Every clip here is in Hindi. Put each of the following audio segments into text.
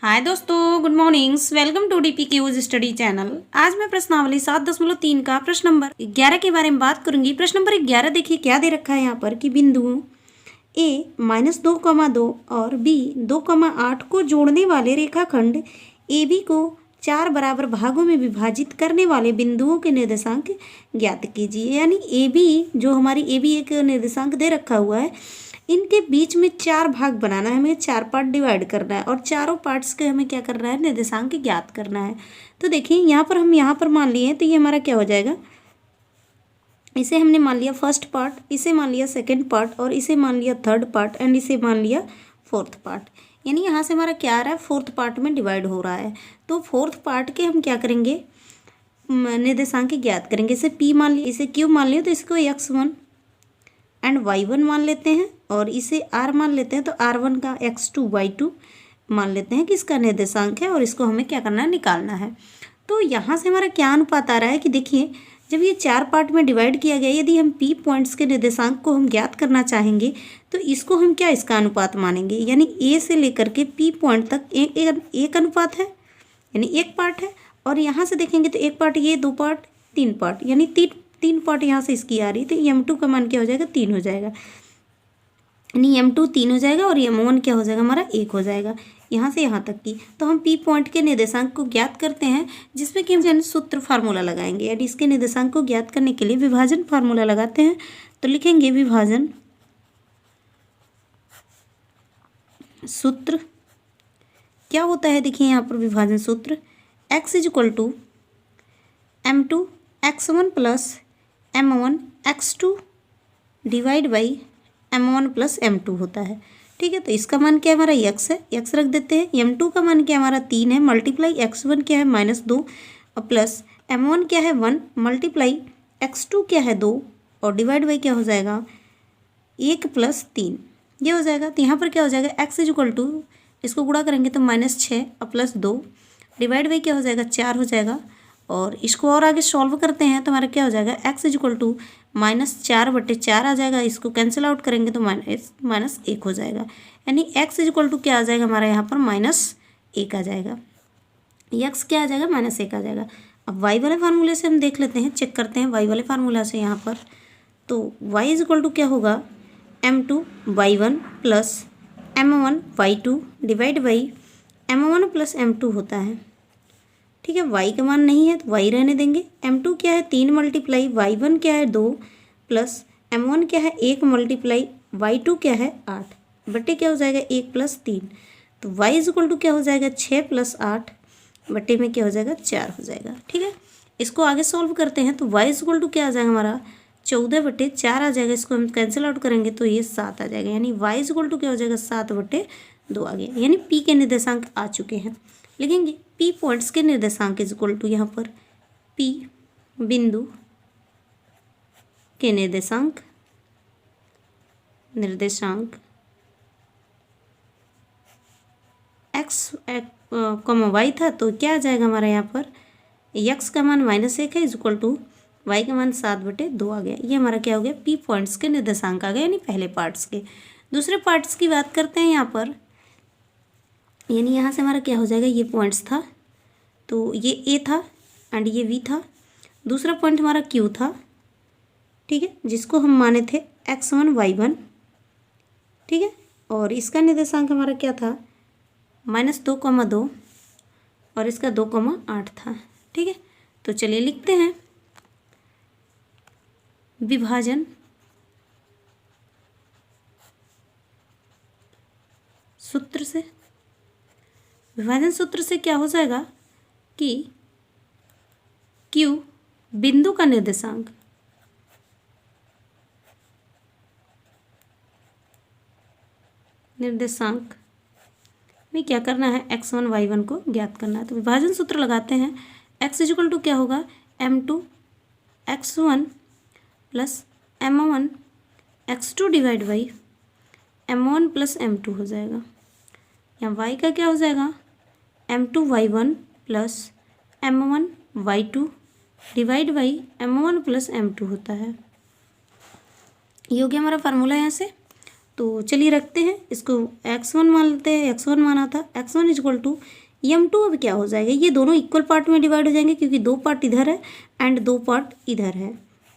हाय दोस्तों, good mornings. Welcome to DPQ's study channel. आज मैं प्रश्नावली 7.3 का प्रश्न नंबर 11 के बारे में बात करूंगी। प्रश्न नंबर 11 देखिए क्या दे रखा है यहाँ पर कि बिंदुओं A -2,2 और B 2,8 को जोड़ने वाले रेखाखंड AB को 4 बराबर भागों में विभाजित करने वाले बिंदुओं के निर्देशांक ज्ञात कीजिए। यानी AB जो हमारी AB एक निर्देशांक दे रखा हुआ है, इनके बीच में 4 भाग बनाना है, हमें 4 पार्ट डिवाइड करना है और चारों पार्ट्स के हमें क्या करना है, निर्देशांक ज्ञात करना है। तो देखिए यहाँ पर हम यहाँ पर मान लिए तो ये हमारा क्या हो जाएगा, इसे हमने मान लिया फर्स्ट पार्ट, इसे मान लिया सेकंड पार्ट और इसे मान लिया थर्ड पार्ट एंड इसे मान लिया फोर्थ पार्ट। यानी यहाँ से हमारा क्या आ रहा है, फोर्थ पार्ट में डिवाइड हो रहा है। तो फोर्थ पार्ट के हम क्या करेंगे, निर्देशांक ज्ञात करेंगे। इसे P मान लिया, इसे Q मान लिया तो इसको X1 एंड Y1 मान लेते हैं और इसे R मान लेते हैं। तो R1 का X2 Y2 मान लेते हैं कि इसका निर्देशांक है और इसको हमें क्या करना है, निकालना है। तो यहाँ से हमारा क्या अनुपात आ रहा है कि देखिए जब ये 4 पार्ट में डिवाइड किया गया, यदि हम P पॉइंट्स के निर्देशांक को हम ज्ञात करना चाहेंगे तो इसको हम क्या, इसका अनुपात मानेंगे। यानी A से लेकर के P पॉइंट तक एक अनुपात है, यानी एक पार्ट है। और यहाँ से देखेंगे तो एक पार्ट ये, दो पार्ट, तीन पार्ट, यानी तीन पार्ट यहाँ से इसकी आ रही। तो M2 का मान क्या हो जाएगा, 3 हो जाएगा। यानी M2 3 हो जाएगा और M1 क्या हो जाएगा, हमारा 1 हो जाएगा। यहाँ से यहाँ तक की तो हम P पॉइंट के निर्देशांक को ज्ञात करते हैं, जिसमें कि हम सूत्र फार्मूला लगाएंगे। यानी इसके निर्देशांक को ज्ञात करने के लिए विभाजन फार्मूला लगाते हैं। तो लिखेंगे विभाजन सूत्र क्या होता है, देखिए यहाँ पर विभाजन सूत्र x = M2 x1 + M1 x2 divide by M1 + M2 होता है। ठीक है, तो इसका मान क्या है, हमारा x है, x रख देते हैं। M2 का मान क्या है, हमारा 3 है, मल्टीप्लाई x1 क्या है -2 और प्लस M1 क्या है 1, मल्टीप्लाई x2 क्या है 2 और डिवाइड बाई क्या हो जाएगा 1 + 3, ये हो जाएगा। तो यहाँ पर क्या हो जाएगा, x = इसको गुणा करेंगे तो -6 और +2 डिवाइड बाई क्या हो जाएगा 4 हो जाएगा। और इसको और आगे सॉल्व करते हैं तो हमारा क्या हो जाएगा, x = -4/4 आ जाएगा। इसको कैंसिल आउट करेंगे तो -1 हो जाएगा। यानी x = क्या आ जाएगा, हमारा यहाँ पर -1 आ जाएगा। x क्या आ जाएगा, -1 आ जाएगा। अब y वाले फार्मूले से हम देख लेते हैं, चेक करते हैं y वाले फार्मूला से यहाँ पर। तो y = क्या होगा, M2 Y1 + M1 Y2 divide by M1 + M2 होता है। ठीक है, y का मान नहीं है तो y रहने देंगे। M2 क्या है 3 मल्टीप्लाई Y1 क्या है 2 प्लस M1 क्या है 1 मल्टीप्लाई Y2 क्या है 8 बटे क्या हो जाएगा 1 + 3। तो y = क्या हो जाएगा 6 + 8 बटे में क्या हो जाएगा 4 हो जाएगा। ठीक है, इसको आगे सॉल्व करते हैं तो y = क्या आ जाएगा, हमारा 14/4 आ जाएगा। इसको हम कैंसिल आउट करेंगे तो ये 7 आ जाएगा। यानी y = क्या हो जाएगा 7/2 आ गया। यानी P के निर्देशांक आ चुके हैं। लिखेंगे P पॉइंट्स के निर्देशांक = यहाँ पर P बिंदु के निर्देशांक x, y था तो क्या आ जाएगा हमारा यहाँ पर x का मान -1 है = y का मान 7/2 आ गया। ये हमारा क्या हो गया, P पॉइंट्स के निर्देशांक आ गए, यानी पहले पार्ट्स के। दूसरे पार्ट्स की बात करते हैं यहाँ पर। यानी यहाँ से हमारा क्या हो जाएगा, ये पॉइंट्स था तो ये A था एंड ये V था। दूसरा पॉइंट हमारा Q था, ठीक है, जिसको हम माने थे X1 Y1। ठीक है, और इसका निर्देशांक हमारा क्या था, -2,2 और इसका 2,8 था। ठीक है, तो चलिए लिखते हैं विभाजन सूत्र से। विभाजन सूत्र से क्या हो जाएगा कि Q बिंदु का निर्देशांक में क्या करना है, x1 y1 को ज्ञात करना है। तो विभाजन सूत्र लगाते हैं। x = क्या होगा, M2 x1 + M1 x2 divide by M1 + M2 हो जाएगा। यहाँ y का क्या हो जाएगा, M2 Y1 + M1 Y2 divide by M1 + M2 होता है। ये हो गया हमारा फार्मूला यहाँ से। तो चलिए रखते हैं इसको, x1 मान लेते हैं, x1 माना था, x1 is equal to m2। अब क्या हो जाएगा, ये दोनों इक्वल पार्ट में डिवाइड हो जाएंगे क्योंकि 2 पार्ट इधर है एंड 2 पार्ट इधर है,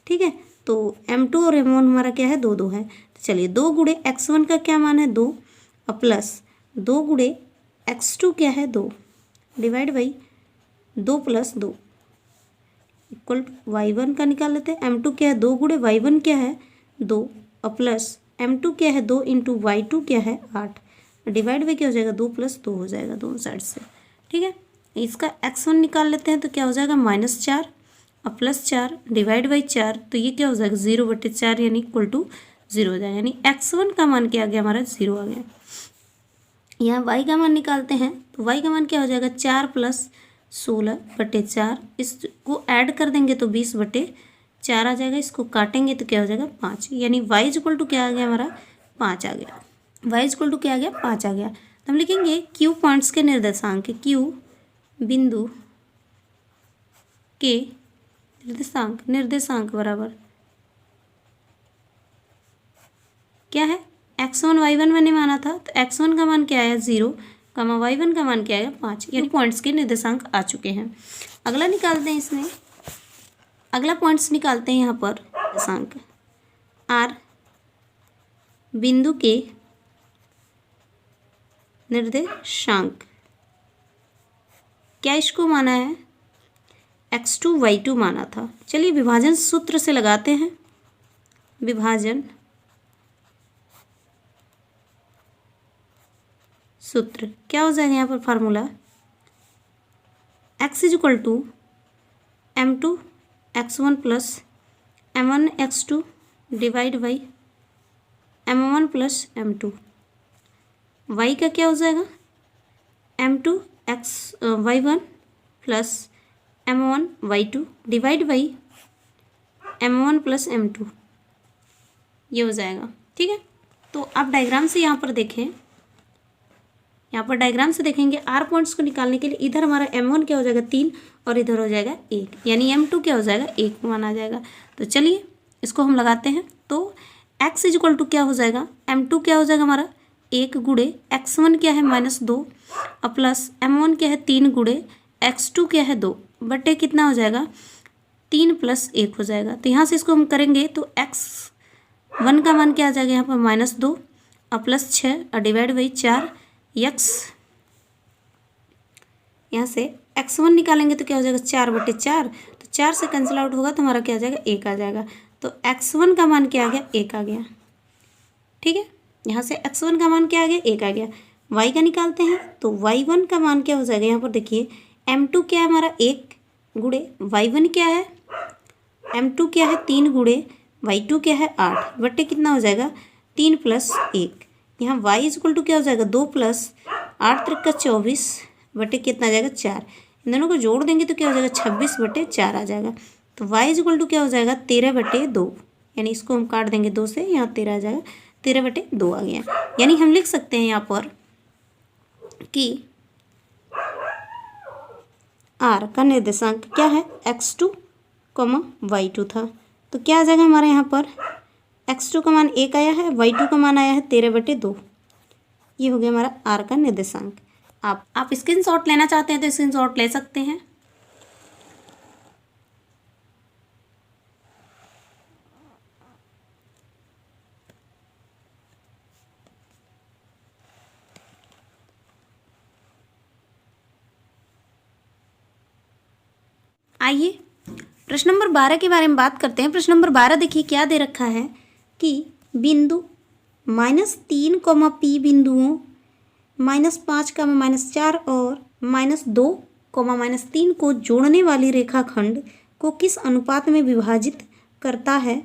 ठीक है। तो m2 और m1 हमारा क्या है, 2 2 है। तो चलिए 2 गुणे x1 का क्या मान है, 2, और प्लस 2 गुणे x2 क्या है, 2, divide by 2 plus 2 equal y1 का निकाल लेते हैं। m2 क्या है, 2 गुणे y1 क्या है, 2, और प्लस m2 क्या है, 2 इंटू y2 क्या है, 8, डिवाइड बाई क्या हो जाएगा, 2 प्लस 2 हो जाएगा दोनों साइड से, ठीक है। इसका x1 निकाल लेते हैं तो क्या हो जाएगा, -4 और +4 डिवाइड बाई 4, तो ये क्या हो जाएगा, 0/4 यानी इक्वल टू 0 हो जाएगा, यानी x1 का मान क्या आ गया हमारा, 0 आ गया। यहाँ y का मान निकालते हैं तो y का मान क्या हो जाएगा, 4 + 16/4, इसको ऐड कर देंगे तो 20/4 आ जाएगा, इसको काटेंगे तो क्या हो जाएगा, 5, यानी y इक्वल टू क्या आ गया हमारा, 5 आ गया। y इक्वल टू क्या आ गया, 5 आ गया। तो हम लिखेंगे q पॉइंट्स के निर्देशांक, q बिंदु के निर्देशांक बराबर क्या है, x1 y1 मैंने माना था, तो x1 का मान क्या आया, 0, y1 का मान क्या आया, 5, यानी पॉइंट्स के निर्देशांक आ चुके हैं। अगला निकालते हैं, इसमें अगला पॉइंट्स निकालते हैं यहाँ पर निर्देशांक r बिंदु के निर्देशांक, क्या इसको माना है, x2 y2 माना था। चलिए विभाजन सूत्र से लगाते हैं, विभाजन सूत्र क्या हो जाएगा यहाँ पर formula, x is equal to m2 x1 plus m1 x2 divide by m1 plus m2, y का क्या हो जाएगा, m2 y1 plus m1 y2 divide by m1 plus m2, ये हो जाएगा, ठीक है। तो आप डायग्राम से यहाँ पर देखें, यहाँ पर डायग्राम से देखेंगे आर पॉइंट्स को निकालने के लिए इधर हमारा m1 क्या हो जाएगा, 3, और इधर हो जाएगा 1, यानी m2 क्या हो जाएगा, 1 माना जाएगा। तो चलिए इसको हम लगाते हैं, तो x इज इक्वल टू क्या हो जाएगा, m2 क्या हो जाएगा हमारा 1 गुणे x1 क्या है -2, और प्लस m1 क्या है 3 गुणे x2 क्या है 2, बटे कितना हो जाएगा, 3 + 1 हो जाएगा। तो यहाँ से इसको हम करेंगे तो x1 का मान क्या आ जाएगा यहाँ पर -2 और +6 और डिवाइड बाई 4 x, यहाँ से x1 निकालेंगे तो क्या हो जाएगा, 4/4, तो 4 से कैंसिल आउट होगा तो हमारा क्या आ जाएगा, 1 आ जाएगा। तो x1 का मान क्या आ गया, 1 आ गया, ठीक है। यहाँ से x1 का मान क्या आ गया, 1 आ गया। y का निकालते हैं तो y1 का मान क्या हो जाएगा, यहाँ पर देखिए m2 क्या है हमारा 1 गुणे y1 क्या है, m2 क्या है 3 गुणे y2 क्या है 8, बटे कितना हो जाएगा, 3 + 1, यहाँ y इज इक्वल टू क्या हो जाएगा, 2 + 8 × 24 बटे कितना आ जाएगा, 4, इन दोनों को जोड़ देंगे तो क्या हो जाएगा, 26/4 आ जाएगा। तो y इज इक्वल टू क्या हो जाएगा, 13/2, यानी इसको हम काट देंगे 2 से, यहाँ 13 आ जाएगा, 13/2 आ गया। यानी हम लिख सकते हैं यहाँ पर कि r का निर्देशांक क्या है, x2, y2 था। तो क्या आ जाएगा हमारे यहाँ पर, x2 का मान 1 आया है, y2 का मान आया है 13/2, ये हो गया हमारा r का निर्देशांक। आप स्क्रीनशॉट लेना चाहते हैं तो स्क्रीनशॉट ले सकते हैं। आइए प्रश्न नंबर 12 के बारे में बात करते हैं। प्रश्न नंबर 12 देखिए क्या दे रखा है कि बिंदु -3, P बिंदुओं -5, -4 और -2, -3 को जोड़ने वाली रेखाखंड को किस अनुपात में विभाजित करता है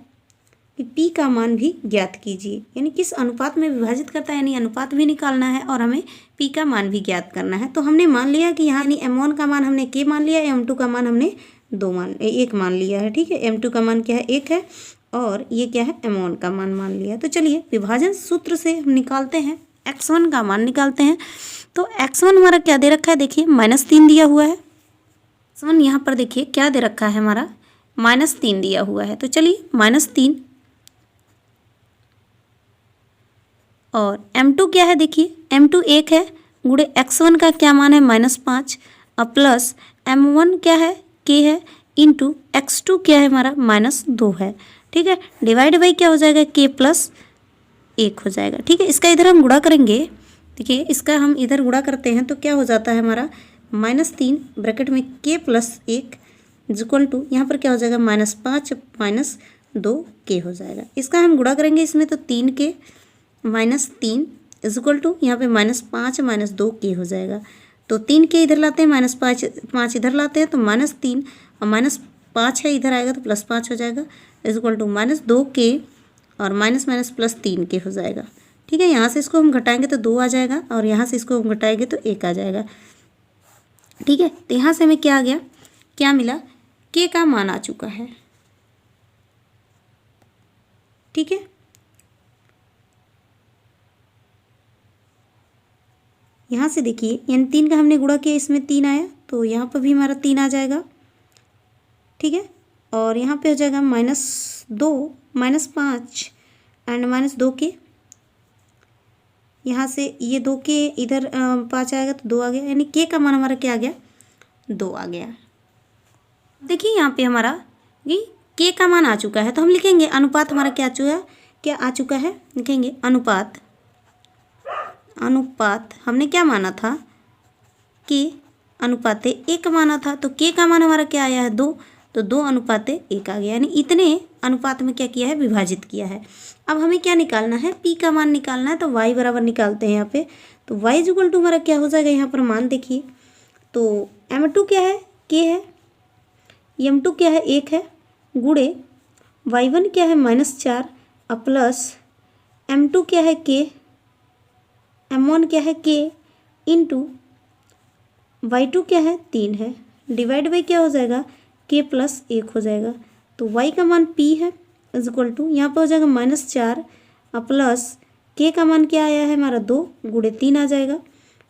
कि P का मान भी ज्ञात कीजिए। यानी किस अनुपात में विभाजित करता है, यानी अनुपात भी निकालना है और हमें P का मान भी ज्ञात करना है। तो हमने मान लिया कि यहाँ यानी m1 का मान हमने k मान लिया, m2 का मान हमने 1 मान लिया है, ठीक है। m2 का मान क्या है, 1 है, और ये क्या है, m1 का मान लिया। तो चलिए विभाजन सूत्र से हम निकालते हैं, x1 का मान निकालते हैं। तो x1 हमारा क्या दे रखा है, देखिए -3 दिया हुआ है। x1 यहाँ पर देखिए क्या दे रखा है हमारा, -3 दिया हुआ है। तो चलिए -3 और m2 क्या है, देखिए m2 1 है, गुणे x1 का क्या मान है -5 और प्लस m1 क्या है k है, इंटू x2 क्या है हमारा -2 है। ठीक है, डिवाइड बाई क्या हो जाएगा k प्लस 1 हो जाएगा। ठीक है, इसका इधर हम गुणा करेंगे, देखिए इसका हम इधर गुणा करते हैं तो क्या हो जाता है हमारा -3 ब्रैकेट में k प्लस 1 इक्वल टू यहाँ पर क्या हो जाएगा -5 -2k हो जाएगा। इसका हम गुणा करेंगे इसमें तो 3k -3 इक्वल टू यहाँ पे -5 -2k हो जाएगा। तो 3k इधर लाते हैं, -5 इधर लाते हैं तो -3 और -5 है इधर आएगा तो +5 हो जाएगा इक्वल टू -2k और माइनस माइनस प्लस 3k हो जाएगा। ठीक है, यहाँ से इसको हम घटाएंगे तो 2 आ जाएगा और यहाँ से इसको हम घटाएंगे तो 1 आ जाएगा। ठीक है, तो यहाँ से हमें क्या आ गया, क्या मिला, k का मान आ चुका है। ठीक है, यहाँ से देखिए यानी 3 का हमने गुणा किया, इसमें 3 आया तो यहाँ पर भी हमारा 3 आ जाएगा। ठीक है, और यहाँ पे हो जाएगा -2 -5 एंड -2k, यहाँ से ये 2k इधर 5 आएगा तो 2 आ गया, यानी k का मान हमारा क्या आ गया, 2 आ गया। देखिए यहाँ पे हमारा ये k का मान आ चुका है तो हम लिखेंगे अनुपात हमारा क्या आ चुका है, लिखेंगे अनुपात हमने क्या माना था, k अनुपाते 1 माना था तो k का मान हमारा क्या आया है 2, तो 2:1 आ गया, यानी इतने अनुपात में क्या किया है, विभाजित किया है। अब हमें क्या निकालना है, p का मान निकालना है तो y बराबर निकालते हैं यहाँ पे, तो y इक्वल टू हमारा क्या हो जाएगा, यहाँ पर मान देखिए तो m2 क्या है, k है, m2 क्या है 1 है, गुणे y1 क्या है -4 और प्लस m2 क्या है k, m1 क्या है k इंटू y2 क्या है 3 है, डिवाइड बाई क्या हो जाएगा k प्लस 1 हो जाएगा। तो y का मान p है इक्वल टू यहाँ पर हो जाएगा -4 और प्लस k का मान क्या आया है हमारा 2 गुणे 3 आ जाएगा,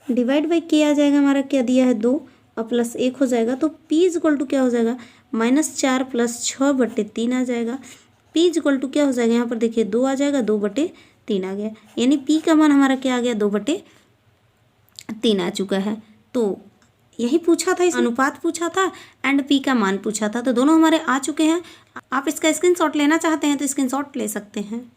डिवाइड बाई k आ जाएगा हमारा क्या दिया है 2 और प्लस 1 हो जाएगा। तो p इक्वल टू क्या हो जाएगा -4 + 6/3 आ जाएगा। p इक्वल टू क्या हो जाएगा, यहाँ पर देखिए 2 आ जाएगा, 2/3 आ गया, यानी p का मान हमारा क्या आ गया 2/3 आ चुका है। तो यही पूछा था, इस अनुपात पूछा था एंड p का मान पूछा था, तो दोनों हमारे आ चुके हैं। आप इसका स्क्रीनशॉट लेना चाहते हैं तो स्क्रीनशॉट ले सकते हैं।